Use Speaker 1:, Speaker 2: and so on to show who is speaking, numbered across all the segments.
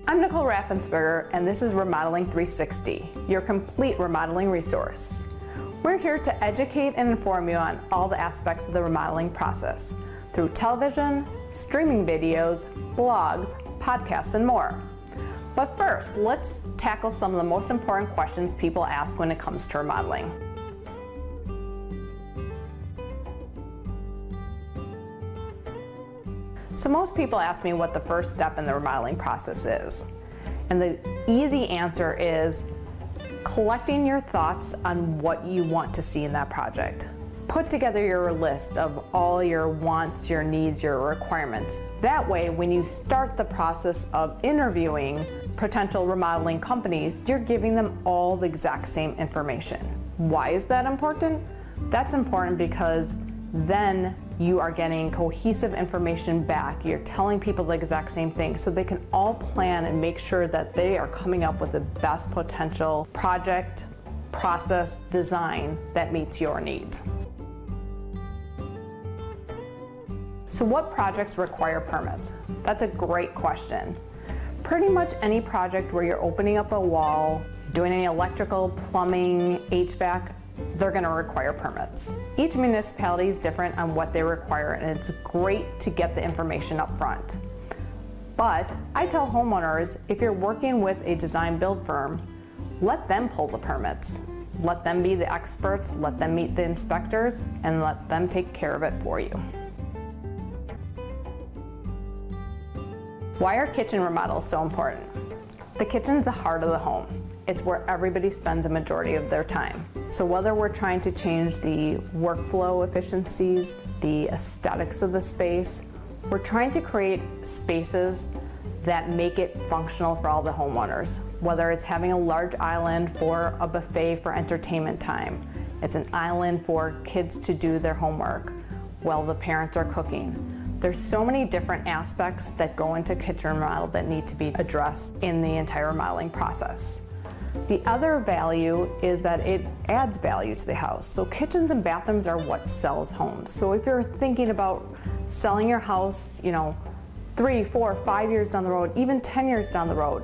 Speaker 1: I'm Nicole Raffensperger, and this is Remodeling 360, your complete remodeling resource. We're here to educate and inform you on all the aspects of the remodeling process through television, streaming videos, blogs, podcasts, and more. But first, let's tackle some of the most important questions people ask when it comes to remodeling. So most people ask me what the first step in the remodeling process is. And the easy answer is collecting your thoughts on what you want to see in that project. Put together your list of all your wants, your needs, your requirements. That way, when you start the process of interviewing potential remodeling companies, you're giving them all the exact same information. Why is that important? That's important because then you are getting cohesive information back. You're telling people the exact same thing so they can all plan and make sure that they are coming up with the best potential project, process, design that meets your needs. So what projects require permits? That's a great question. Pretty much any project where you're opening up a wall, doing any electrical, plumbing, HVAC, they're going to require permits. Each municipality is different on what they require, and it's great to get the information up front. But I tell homeowners, if you're working with a design build firm, let them pull the permits. Let them be the experts, let them meet the inspectors, and let them take care of it for you. Why are kitchen remodels so important? The kitchen's the heart of the home. It's where everybody spends a majority of their time. So whether we're trying to change the workflow efficiencies, the aesthetics of the space, we're trying to create spaces that make it functional for all the homeowners. Whether it's having a large island for a buffet for entertainment time, it's an island for kids to do their homework while the parents are cooking. There's so many different aspects that go into kitchen remodel that need to be addressed in the entire remodeling process. The other value is that it adds value to the house. So kitchens and bathrooms are what sells homes. So if you're thinking about selling your house, 3, 4, 5 years down the road, even 10 years down the road,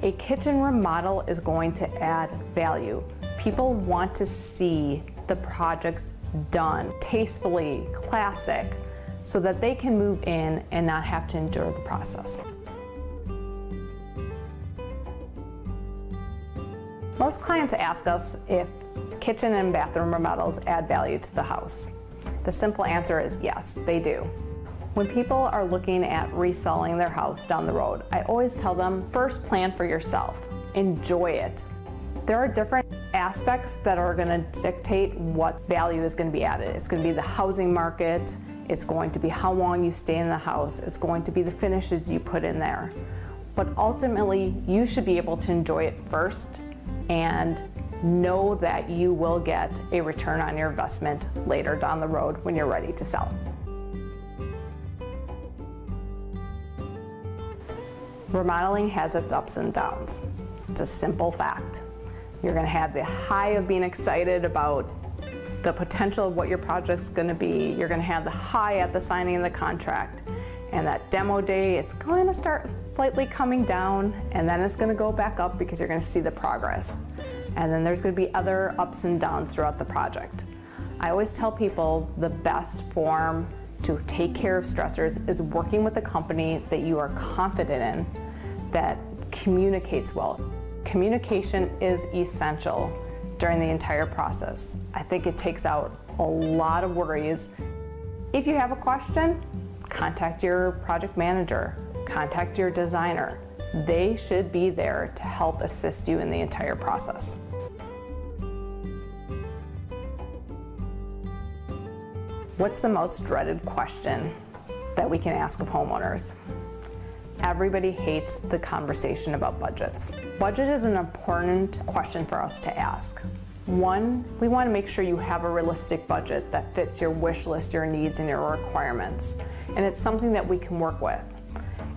Speaker 1: a kitchen remodel is going to add value. People want to see the projects done tastefully, classic, so that they can move in and not have to endure the process. Most clients ask us if kitchen and bathroom remodels add value to the house. The simple answer is yes, they do. When people are looking at reselling their house down the road, I always tell them, first plan for yourself, enjoy it. There are different aspects that are going to dictate what value is going to be added. It's going to be the housing market, it's going to be how long you stay in the house, it's going to be the finishes you put in there. But ultimately, you should be able to enjoy it first and know that you will get a return on your investment later down the road when you're ready to sell. Remodeling has its ups and downs. It's a simple fact. You're going to have the high of being excited about the potential of what your project's going to be. You're going to have the high at the signing of the contract. And that demo day, it's going to start slightly coming down, and then it's going to go back up because you're going to see the progress. And then there's going to be other ups and downs throughout the project. I always tell people the best form to take care of stressors is working with a company that you are confident in, that communicates well. Communication is essential during the entire process. I think it takes out a lot of worries. If you have a question, contact your project manager, contact your designer. They should be there to help assist you in the entire process. What's the most dreaded question that we can ask of homeowners? Everybody hates the conversation about budgets. Budget is an important question for us to ask. One, we want to make sure you have a realistic budget that fits your wish list, your needs, and your requirements. And it's something that we can work with.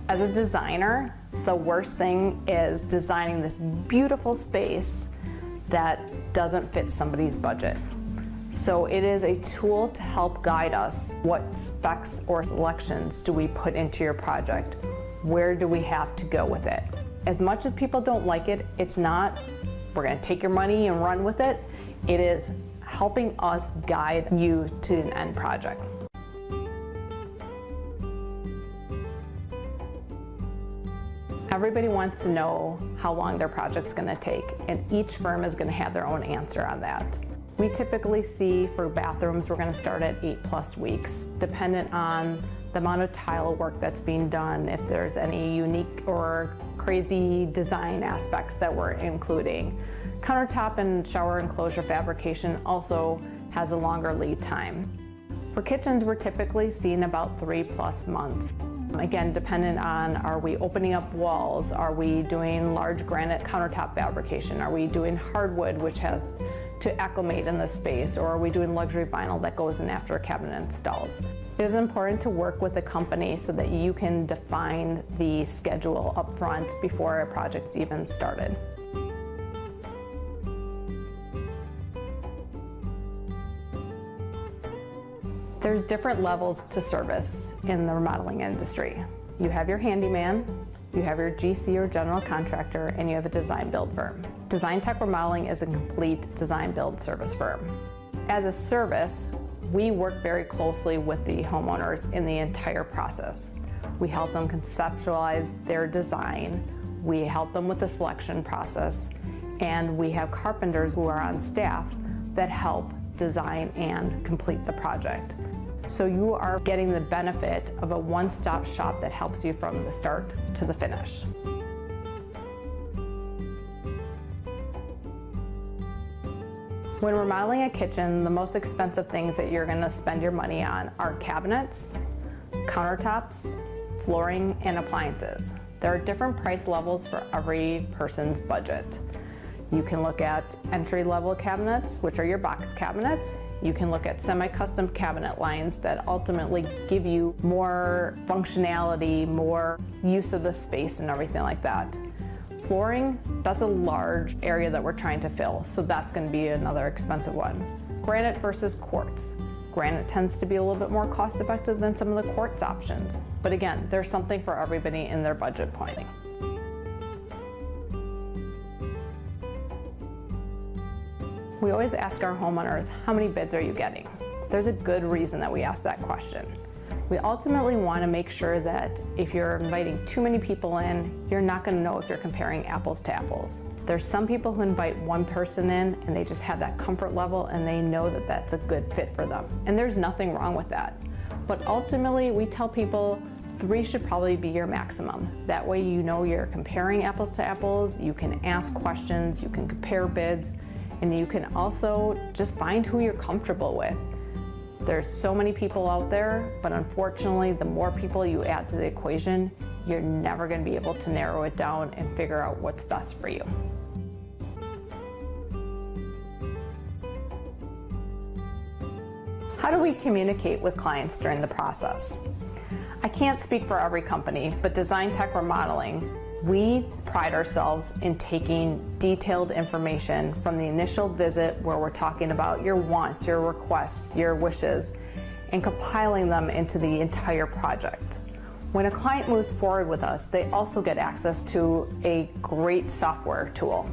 Speaker 1: As a designer, the worst thing is designing this beautiful space that doesn't fit somebody's budget. So it is a tool to help guide us. What specs or selections do we put into your project? Where do we have to go with it? As much as people don't like it, it's not, we're gonna take your money and run with it. It is helping us guide you to an end project. Everybody wants to know how long their project's gonna take, and each firm is gonna have their own answer on that. We typically see for bathrooms, we're gonna start at 8+ weeks, dependent on the amount of tile work that's being done, if there's any unique or crazy design aspects that we're including. Countertop and shower enclosure fabrication also has a longer lead time. For kitchens, we're typically seeing about 3+ months. Again, dependent on, are we opening up walls? Are we doing large granite countertop fabrication? Are we doing hardwood, which has to acclimate in the space? Or are we doing luxury vinyl that goes in after a cabinet installs? It is important to work with a company so that you can define the schedule up front before a project's even started. There's different levels to service in the remodeling industry. You have your handyman, you have your GC or general contractor, and you have a design build firm. Design Tech Remodeling is a complete design build service firm. As a service, we work very closely with the homeowners in the entire process. We help them conceptualize their design, we help them with the selection process, and we have carpenters who are on staff that help design and complete the project. So you are getting the benefit of a one-stop shop that helps you from the start to the finish. When remodeling a kitchen, the most expensive things that you're going to spend your money on are cabinets, countertops, flooring, and appliances. There are different price levels for every person's budget. You can look at entry-level cabinets, which are your box cabinets. You can look at semi-custom cabinet lines that ultimately give you more functionality, more use of the space and everything like that. Flooring, that's a large area that we're trying to fill, so that's going to be another expensive one. Granite versus quartz. Granite tends to be a little bit more cost-effective than some of the quartz options. But again, there's something for everybody in their budget point. We always ask our homeowners, how many bids are you getting? There's a good reason that we ask that question. We ultimately want to make sure that if you're inviting too many people in, you're not going to know if you're comparing apples to apples. There's some people who invite one person in and they just have that comfort level and they know that that's a good fit for them. And there's nothing wrong with that. But ultimately, we tell people 3 should probably be your maximum. That way you know you're comparing apples to apples, you can ask questions, you can compare bids, and you can also just find who you're comfortable with. There's so many people out there, but unfortunately, the more people you add to the equation, you're never going to be able to narrow it down and figure out what's best for you. How do we communicate with clients during the process? I can't speak for every company, but Design Tech Remodeling, we pride ourselves in taking detailed information from the initial visit where we're talking about your wants, your requests, your wishes, and compiling them into the entire project. When a client moves forward with us, they also get access to a great software tool.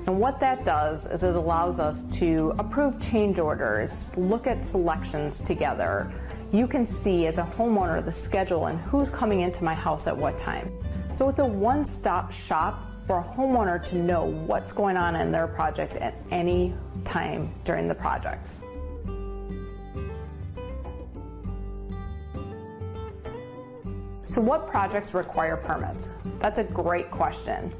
Speaker 1: And what that does is it allows us to approve change orders, look at selections together. You can see as a homeowner the schedule and who's coming into my house at what time. So it's a one-stop shop for a homeowner to know what's going on in their project at any time during the project. So what projects require permits? That's a great question.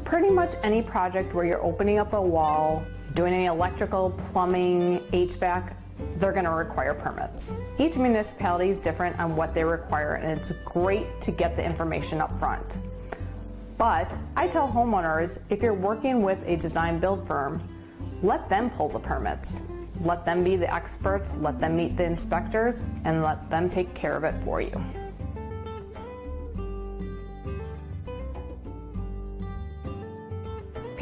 Speaker 1: Pretty much any project where you're opening up a wall, doing any electrical, plumbing, HVAC, they're going to require permits. Each municipality is different on what they require, and it's great to get the information up front. But I tell homeowners, if you're working with a design build firm, let them pull the permits. Let them be the experts, let them meet the inspectors, and let them take care of it for you.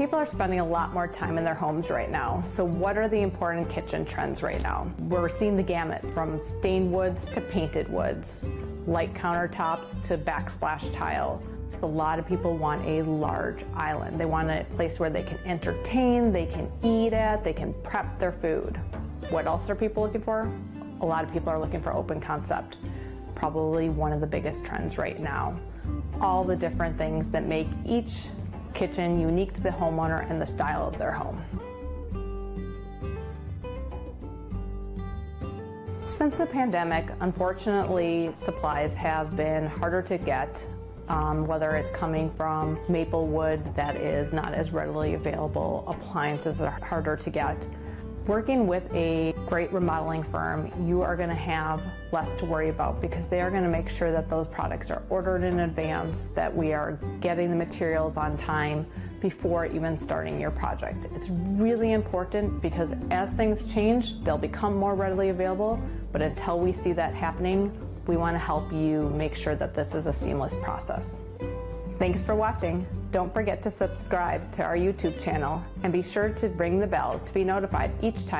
Speaker 1: People are spending a lot more time in their homes right now. So what are the important kitchen trends right now? We're seeing the gamut from stained woods to painted woods, light countertops to backsplash tile. A lot of people want a large island. They want a place where they can entertain, they can eat at, they can prep their food. What else are people looking for? A lot of people are looking for open concept. Probably one of the biggest trends right now. All the different things that make each kitchen unique to the homeowner and the style of their home. Since the pandemic, unfortunately, supplies have been harder to get, whether it's coming from maple wood that is not as readily available, appliances are harder to get. Working with a great remodeling firm, you are going to have less to worry about because they are going to make sure that those products are ordered in advance, that we are getting the materials on time before even starting your project. It's really important because as things change, they'll become more readily available, but until we see that happening, we want to help you make sure that this is a seamless process. Thanks for watching. Don't forget to subscribe to our YouTube channel and be sure to ring the bell to be notified each time